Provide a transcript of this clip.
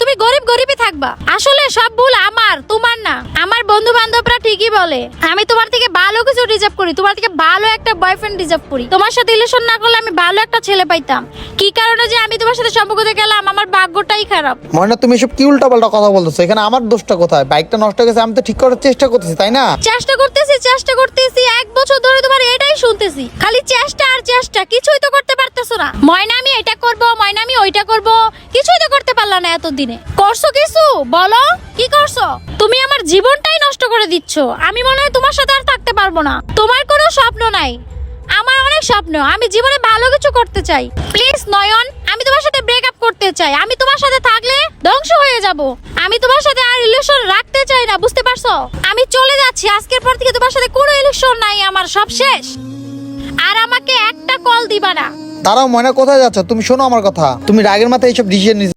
তুমি গরিবই থাকবা। আসলে সব ভুল আমার, তোমার না। আমার বন্ধু বান্ধবরা ঠিকই বলে আমি তোমার থেকে ভালো কিছু ডিজার্ভ করি, তোমার থেকে ভালো একটা বয়ফ্রেন্ড ডিজার্ভ করি। তোমার সাথে রিলেশন না করলে আমি ভালো একটা ছেলে পাইতাম। কি কারণে যে আমি তোমার সাথে সম্পর্কতে গেলাম, আমার ভাগ্যটাই খারাপ। ময়না তুমি এসব কি উল্টাপাল্টা কথা বলতেছো? এখানে আমার দোষটা কোথায়? বাইকটা নষ্ট হয়ে গেছে, আমি তো ঠিক করার চেষ্টা করতেছি, তাই না? চেষ্টা করতেছি 1 বছর ধরে তোমার এটাই শুনতেছি, খালি চেষ্টা আর চেষ্টা, কিছুই তো করতে পারতেছো না। ময়না আমি এটা করব, ময়না আমি ওইটা করব, কিছুই তো করতে পারলা না এতদিনে। করছো কিছু? বলো কি করছো? তুমি আমার জীবনটাই নষ্ট করে দিচ্ছ। আমি মনে হয় তোমার সাথে আর থাকতে পারবো না। তোমার কোনো স্বপ্ন নাই, আমার অনেক স্বপ্ন। আমি জীবনে ভালো কিছু করতে চাই। প্লিজ নয়ন, আমি তোমার সাথে ব্রেকআপ করতে চাই। আমি তোমার সাথে থাকলে ধ্বংস হয়ে যাব। আমি তোমার সাথে আর রিলেশন রাখতে চাই না, বুঝতে পারছো? আমি চলে যাচ্ছি, আজকের পর থেকে তোমার সাথে কোনো রিলেশন নাই, আমার সব শেষ। আর আমাকে একটা কল দিবা না। তারাও ময়না কোথায় যাচ্ছ? তুমি শোনো আমার কথা, তুমি রাগের মাথায় এইসব ডিসিশন